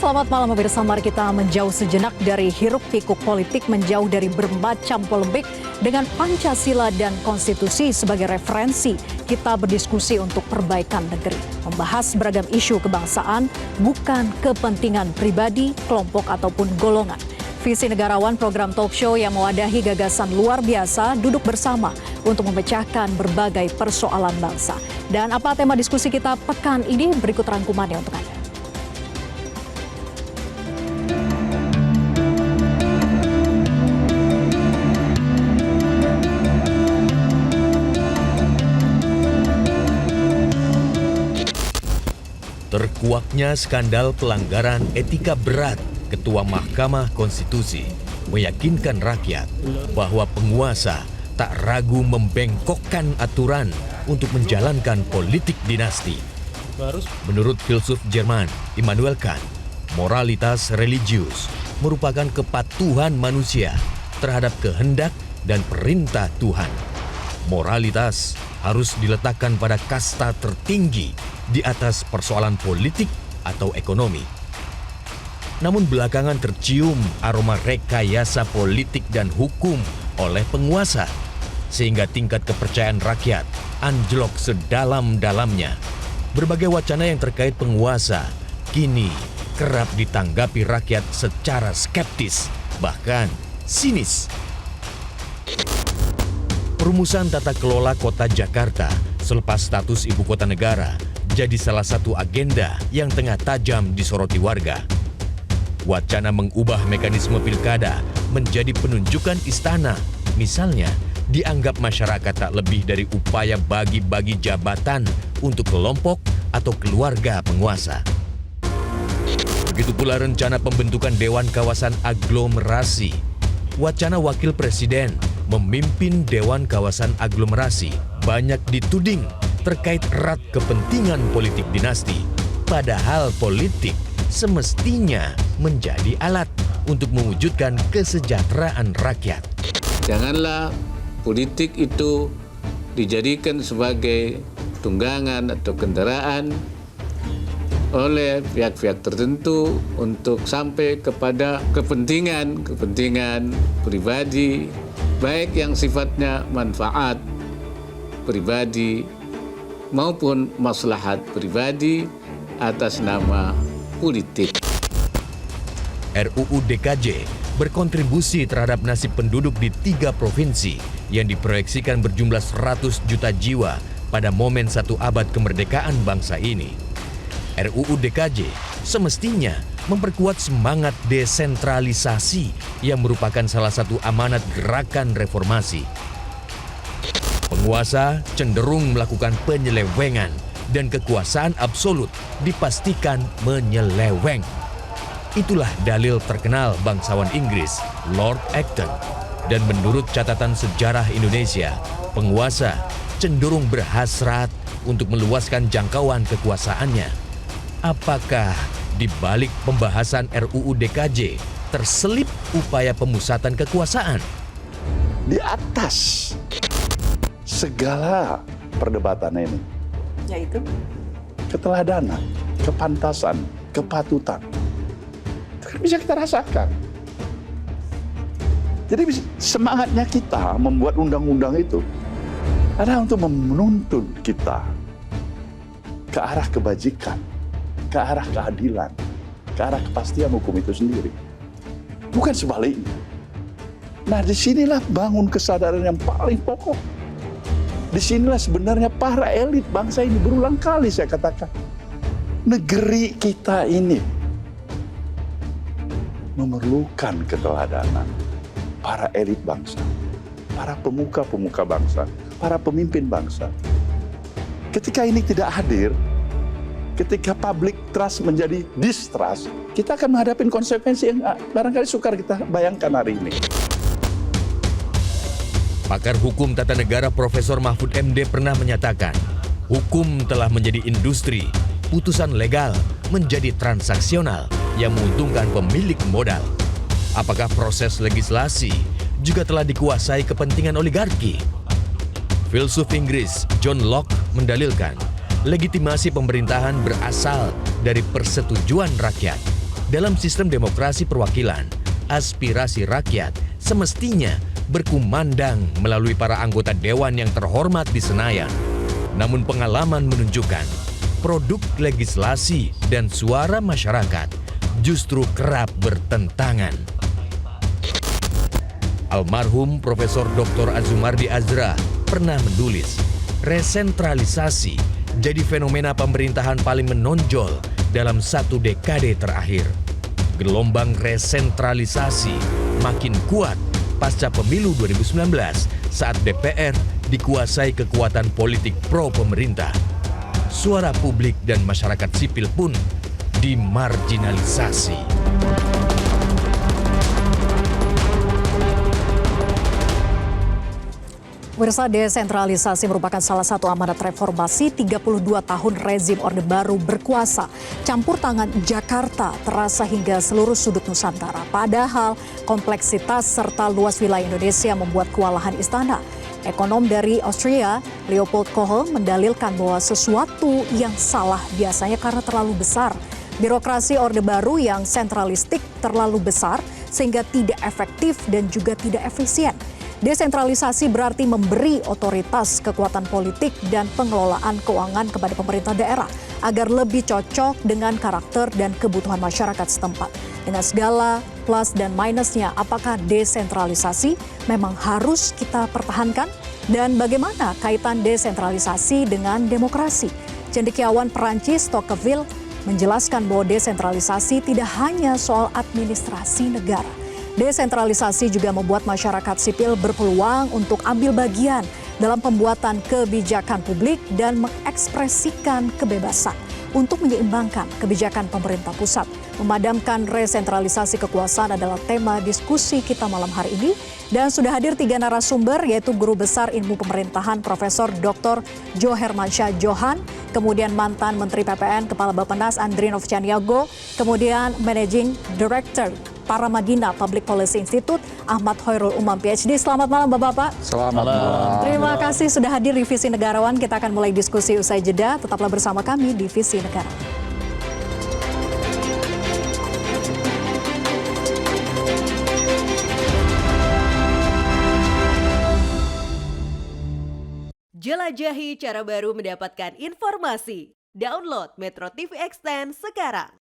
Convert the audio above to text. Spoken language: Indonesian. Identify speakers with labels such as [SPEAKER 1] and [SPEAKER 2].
[SPEAKER 1] Selamat malam pemirsa, mari kita menjauh sejenak dari hiruk-pikuk politik, menjauh dari bermacam polemik dengan Pancasila dan Konstitusi sebagai referensi. Kita berdiskusi untuk perbaikan negeri, membahas beragam isu kebangsaan, bukan kepentingan pribadi, kelompok ataupun golongan. Visi Negarawan, program talk show yang mewadahi gagasan luar biasa, duduk bersama untuk memecahkan berbagai persoalan bangsa. Dan apa tema diskusi kita pekan ini? Berikut rangkumannya untuk Anda.
[SPEAKER 2] Terkuaknya skandal pelanggaran etika berat Ketua Mahkamah Konstitusi meyakinkan rakyat bahwa penguasa tak ragu membengkokkan aturan untuk menjalankan politik dinasti. Menurut filsuf Jerman Immanuel Kant, moralitas religius merupakan kepatuhan manusia terhadap kehendak dan perintah Tuhan. Moralitas harus diletakkan pada kasta tertinggi di atas persoalan politik atau ekonomi. Namun belakangan tercium aroma rekayasa politik dan hukum oleh penguasa, sehingga tingkat kepercayaan rakyat anjlok sedalam-dalamnya. Berbagai wacana yang terkait penguasa kini kerap ditanggapi rakyat secara skeptis, bahkan sinis. Perumusan tata kelola kota Jakarta selepas status ibu kota negara jadi salah satu agenda yang tengah tajam disoroti warga. Wacana mengubah mekanisme pilkada menjadi penunjukan istana, misalnya, dianggap masyarakat tak lebih dari upaya bagi-bagi jabatan untuk kelompok atau keluarga penguasa. Begitu pula rencana pembentukan Dewan Kawasan Aglomerasi. Wacana wakil presiden memimpin Dewan Kawasan Aglomerasi banyak dituding terkait erat kepentingan politik dinasti, padahal politik semestinya menjadi alat untuk mewujudkan kesejahteraan rakyat.
[SPEAKER 3] Janganlah politik itu dijadikan sebagai tunggangan atau kendaraan oleh pihak-pihak tertentu untuk sampai kepada kepentingan pribadi, baik yang sifatnya manfaat pribadi maupun maslahat pribadi atas nama politik.
[SPEAKER 2] RUU DKJ berkontribusi terhadap nasib penduduk di 3 provinsi yang diproyeksikan berjumlah 100 juta jiwa pada momen 1 abad kemerdekaan bangsa ini. RUU DKJ semestinya memperkuat semangat desentralisasi yang merupakan salah satu amanat gerakan reformasi. Penguasa cenderung melakukan penyelewengan dan kekuasaan absolut dipastikan menyeleweng. Itulah dalil terkenal bangsawan Inggris, Lord Acton. Dan menurut catatan sejarah Indonesia, penguasa cenderung berhasrat untuk meluaskan jangkauan kekuasaannya. Apakah di balik pembahasan RUU DKJ terselip upaya pemusatan kekuasaan?
[SPEAKER 4] Di atas segala perdebatan ini,
[SPEAKER 1] Yaitu
[SPEAKER 4] keteladanan, kepantasan, kepatutan, itu kan bisa kita rasakan. Jadi semangatnya kita membuat undang-undang itu adalah untuk menuntun kita ke arah kebajikan, ke arah keadilan, ke arah kepastian hukum itu sendiri. Bukan sebaliknya. Nah, disinilah bangun kesadaran yang paling pokok. Disinilah sebenarnya para elit bangsa ini, berulang kali saya katakan, negeri kita ini memerlukan keteladanan para elit bangsa, para pemuka-pemuka bangsa, para pemimpin bangsa. Ketika ini tidak hadir, ketika public trust menjadi distrust, kita akan menghadapi konsekuensi yang barangkali sukar kita bayangkan hari ini.
[SPEAKER 2] Pakar hukum tata negara Profesor Mahfud MD pernah menyatakan, hukum telah menjadi industri, putusan legal menjadi transaksional yang menguntungkan pemilik modal. Apakah proses legislasi juga telah dikuasai kepentingan oligarki? Filsuf Inggris John Locke mendalilkan, legitimasi pemerintahan berasal dari persetujuan rakyat. Dalam sistem demokrasi perwakilan, aspirasi rakyat semestinya berkumandang melalui para anggota dewan yang terhormat di Senayan. Namun pengalaman menunjukkan produk legislasi dan suara masyarakat justru kerap bertentangan. Almarhum Profesor Dr. Azumardi Azra pernah menulis, resentralisasi jadi fenomena pemerintahan paling menonjol dalam 1 dekade terakhir. Gelombang resentralisasi makin kuat pasca pemilu 2019 saat DPR dikuasai kekuatan politik pro-pemerintah. Suara publik dan masyarakat sipil pun dimarginalisasi.
[SPEAKER 1] Pemirsa, desentralisasi merupakan salah satu amanat reformasi 32 tahun rezim Orde Baru berkuasa. Campur tangan Jakarta terasa hingga seluruh sudut Nusantara. Padahal kompleksitas serta luas wilayah Indonesia membuat kewalahan istana. Ekonom dari Austria, Leopold Kohl, mendalilkan bahwa sesuatu yang salah biasanya karena terlalu besar. Birokrasi Orde Baru yang sentralistik terlalu besar sehingga tidak efektif dan juga tidak efisien. Desentralisasi berarti memberi otoritas, kekuatan politik, dan pengelolaan keuangan kepada pemerintah daerah agar lebih cocok dengan karakter dan kebutuhan masyarakat setempat. Dengan segala plus dan minusnya, apakah desentralisasi memang harus kita pertahankan? Dan bagaimana kaitan desentralisasi dengan demokrasi? Cendekiawan Perancis Tocqueville menjelaskan bahwa desentralisasi tidak hanya soal administrasi negara. Desentralisasi juga membuat masyarakat sipil berpeluang untuk ambil bagian dalam pembuatan kebijakan publik dan mengekspresikan kebebasan untuk menyeimbangkan kebijakan pemerintah pusat. Memadamkan resentralisasi kekuasaan adalah tema diskusi kita malam hari ini. Dan sudah hadir 3 narasumber, yaitu Guru Besar Ilmu Pemerintahan Profesor Dr. Jo Hermansyah Johan, kemudian mantan Menteri PPN Kepala Bappenas Andrinov Caniago, kemudian Managing Director Paramadina Public Policy Institute Ahmad Hoirul Umam PhD. Selamat malam Bapak-Bapak.
[SPEAKER 4] Selamat malam.
[SPEAKER 1] Terima kasih sudah hadir di Visi Negarawan. Kita akan mulai diskusi usai jeda. Tetaplah bersama kami di Visi Negara.
[SPEAKER 5] Jelajahi cara baru mendapatkan informasi. Download Metro TV Extend sekarang.